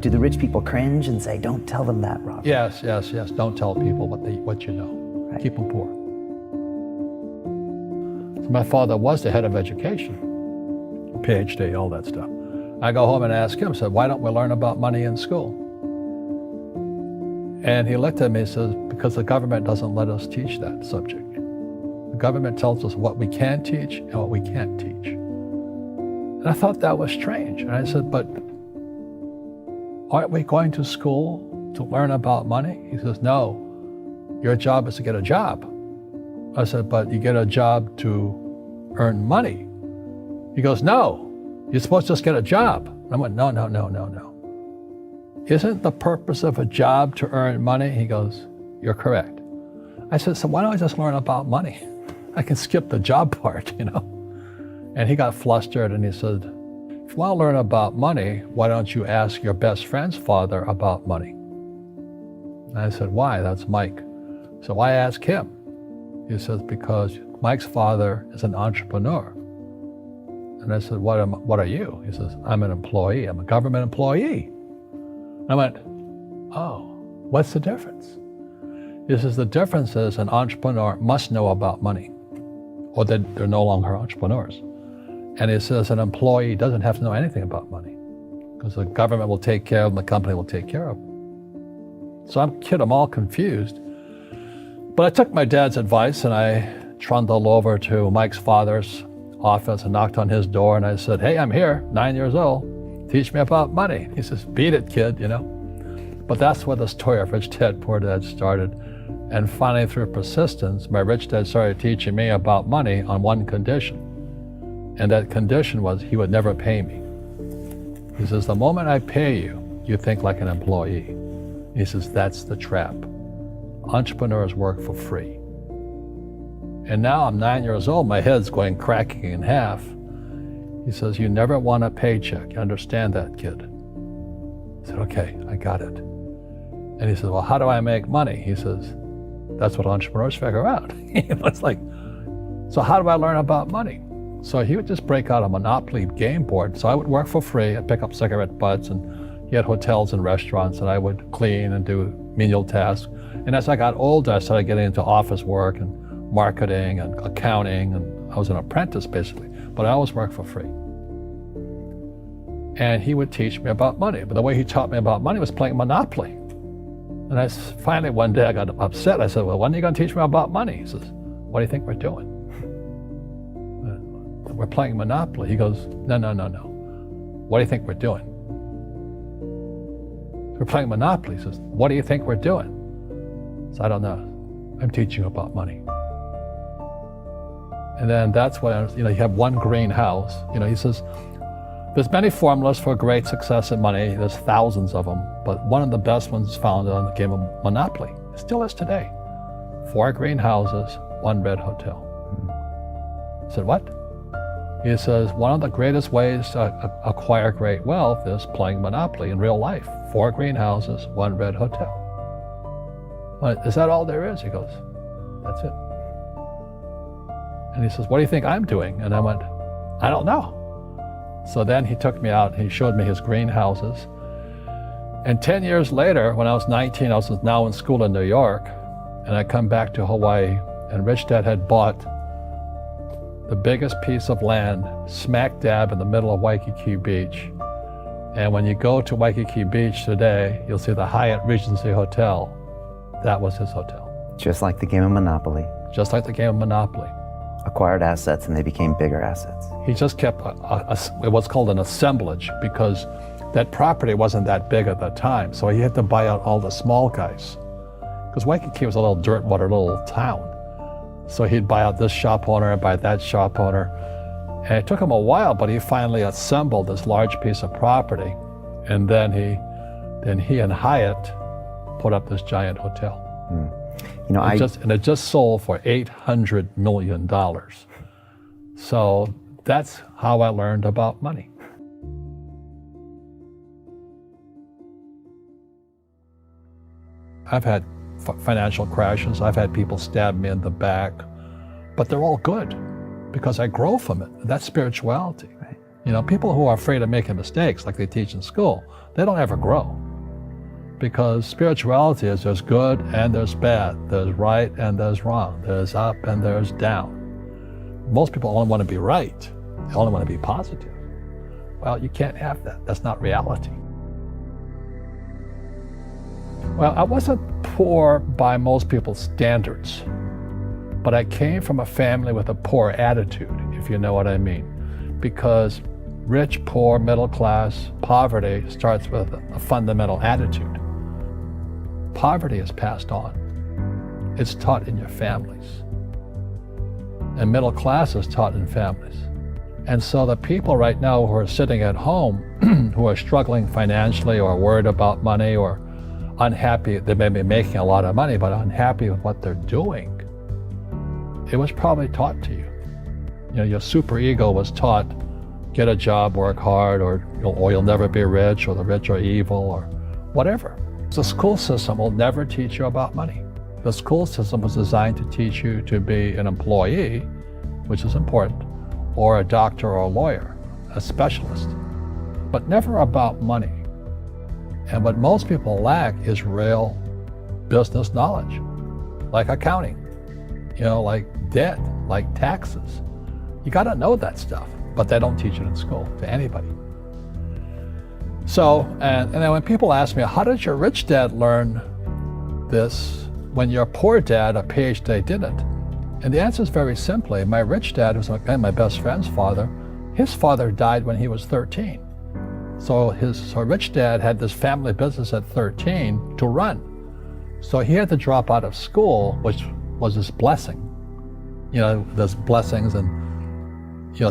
Do the rich people cringe and say, don't tell them that, Rob? Yes. Don't tell people what you know. Right. Keep them poor. So my father was the head of education, PhD, all that stuff. I go home and ask him, said, why don't we learn about money in school? And he looked at me and says, because the government doesn't let us teach that subject. The government tells us what we can teach and what we can't teach. And I thought that was strange. And I said, but aren't we going to school to learn about money? He says, no, your job is to get a job. I said, but you get a job to earn money. He goes, no, you're supposed to just get a job. I went, no. Isn't the purpose of a job to earn money? He goes, you're correct. I said, so why don't I just learn about money? I can skip the job part, you know? And he got flustered and he said, if you want to learn about money, why don't you ask your best friend's father about money? And I said, why? That's Mike. So I asked him. He says, because Mike's father is an entrepreneur. And I said, what are you? He says, I'm an employee. I'm a government employee. I went, oh, what's the difference? He says, the difference is an entrepreneur must know about money, or they're no longer entrepreneurs. And he says an employee doesn't have to know anything about money because the government will take care of them, the company will take care of them. So I'm all confused. But I took my dad's advice and I trundled over to Mike's father's office and knocked on his door and I said, hey, I'm here, 9 years old. Teach me about money. He says, beat it, kid, you know. But that's where the story of Rich Dad, Poor Dad started. And finally, through persistence, my rich dad started teaching me about money on one condition. And that condition was he would never pay me. He says, the moment I pay you, you think like an employee. He says, that's the trap. Entrepreneurs work for free. And now I'm 9 years old, my head's going cracking in half. He says, you never want a paycheck. You understand that, kid? I said, okay, I got it. And he says, well, how do I make money? He says, that's what entrepreneurs figure out. It's like, so how do I learn about money? So he would just break out a Monopoly game board. So I would work for free. I'd pick up cigarette butts and he had hotels and restaurants and I would clean and do menial tasks. And as I got older, I started getting into office work and marketing and accounting. And I was an apprentice basically, but I always worked for free. And he would teach me about money. But the way he taught me about money was playing Monopoly. And finally one day I got upset. I said, well, when are you going to teach me about money? He says, what do you think we're doing? We're playing Monopoly. He goes, no. What do you think we're doing? We're playing Monopoly. He says, what do you think we're doing? So I don't know. I'm teaching you about money. And then that's when, you have one greenhouse. He says, there's many formulas for great success in money. There's thousands of them, but one of the best ones found on the game of Monopoly. It still is today. 4 greenhouses, 1 red hotel. I said, what? He says, one of the greatest ways to acquire great wealth is playing Monopoly in real life. 4 greenhouses, 1 red hotel. Is that all there is? He goes, that's it. And he says, what do you think I'm doing? And I went, I don't know. So then he took me out and he showed me his greenhouses. And 10 years later, when I was 19, I was now in school in New York, and I come back to Hawaii, and Rich Dad had bought the biggest piece of land smack dab in the middle of Waikiki Beach. And when you go to Waikiki Beach today, you'll see the Hyatt Regency Hotel. That was his hotel. Just like the game of Monopoly. Just like the game of Monopoly. Acquired assets and they became bigger assets. He just kept what's called an assemblage because that property wasn't that big at the time. So he had to buy out all the small guys. Because Waikiki was a little dirt water little town. So he'd buy out this shop owner and buy that shop owner. And it took him a while, but he finally assembled this large piece of property. And then he and Hyatt put up this giant hotel. It just sold for $800 million. So that's how I learned about money. I've had financial crashes. I've had people stab me in the back, but they're all good because I grow from it. That's spirituality. Right. People who are afraid of making mistakes, like they teach in school, they don't ever grow. Because spirituality is there's good and there's bad, there's right and there's wrong, there's up and there's down. Most people only want to be right, they only want to be positive. Well, you can't have that. That's not reality. Well, I wasn't poor by most people's standards, but I came from a family with a poor attitude, if you know what I mean. Because rich, poor, middle class, poverty starts with a fundamental attitude. Poverty is passed on. It's taught in your families. And middle class is taught in families. And so the people right now who are sitting at home, who are struggling financially or worried about money or unhappy, they may be making a lot of money, but unhappy with what they're doing, it was probably taught to you. Your super ego was taught, get a job, work hard, or you'll never be rich, or the rich are evil, or whatever. The school system will never teach you about money. The school system was designed to teach you to be an employee, which is important, or a doctor or a lawyer, a specialist, but never about money. And what most people lack is real business knowledge, like accounting, like debt, like taxes. You got to know that stuff, but they don't teach it in school to anybody. So, and then when people ask me, how did your rich dad learn this when your poor dad, a PhD, didn't? And the answer is very simply, my rich dad, who's my best friend's father, his father died when he was 13. So his rich dad had this family business at 13 to run. So he had to drop out of school, which was his blessing. There's blessings, and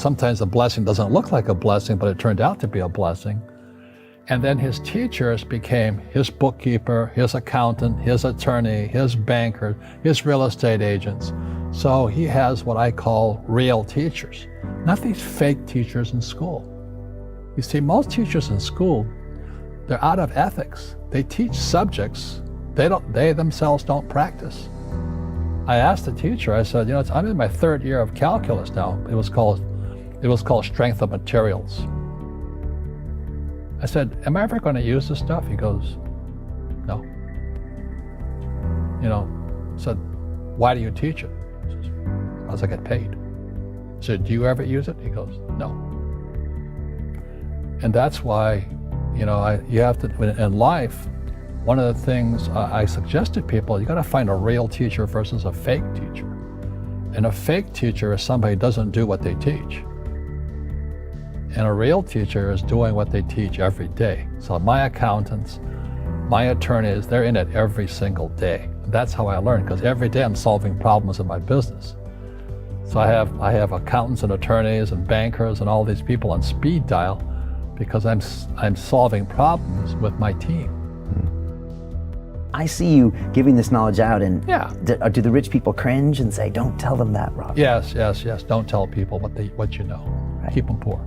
sometimes a blessing doesn't look like a blessing, but it turned out to be a blessing. And then his teachers became his bookkeeper, his accountant, his attorney, his banker, his real estate agents. So he has what I call real teachers, not these fake teachers in school. You see, most teachers in school, they're out of ethics. They teach subjects they themselves don't practice. I asked the teacher, I said, I'm in my third year of calculus now. It was called strength of materials. I said, am I ever going to use this stuff? He goes, no. I said, why do you teach it? He says, because I get paid. I said, do you ever use it? He goes, no. And that's why, you have to, in life, one of the things I suggest to people, you got to find a real teacher versus a fake teacher. And a fake teacher is somebody who doesn't do what they teach. And a real teacher is doing what they teach every day. So my accountants, my attorneys, they're in it every single day. That's how I learn, because every day I'm solving problems in my business. So I have accountants and attorneys and bankers and all these people on speed dial because I'm solving problems with my team. I see you giving this knowledge out, and yeah. Do the rich people cringe and say, don't tell them that, Rob? Yes. Don't tell people what you know. Right. Keep them poor.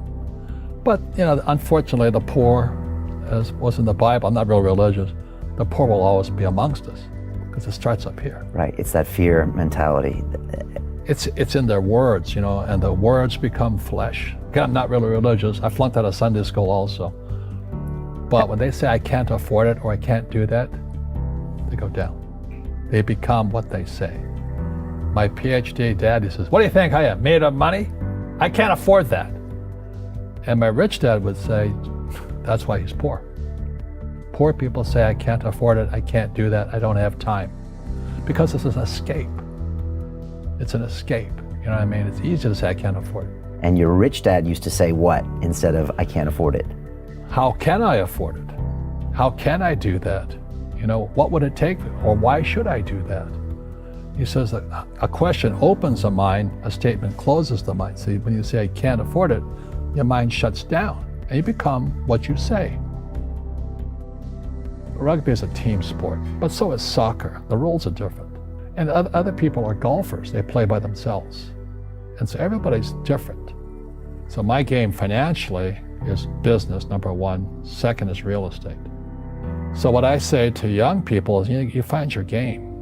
But, unfortunately, the poor, as was in the Bible, I'm not real religious, the poor will always be amongst us because it starts up here. Right, it's that fear mentality. It's in their words, and the words become flesh. Again, I'm not really religious. I flunked out of Sunday school also. But when they say I can't afford it or I can't do that, they go down. They become what they say. My PhD daddy says, what do you think I am, made of money? I can't afford that. And my rich dad would say, that's why he's poor. Poor people say, I can't afford it, I can't do that, I don't have time. Because this is an escape. It's an escape, you know what I mean? It's easy to say, I can't afford it. And your rich dad used to say what instead of, I can't afford it? How can I afford it? How can I do that? What would it take? Or why should I do that? He says that a question opens the mind, a statement closes the mind. See, when you say, I can't afford it, your mind shuts down and you become what you say. Rugby is a team sport, but so is soccer. The rules are different. And other people are golfers. They play by themselves. And so everybody's different. So my game financially is business, number one. Second is real estate. So what I say to young people is, you find your game.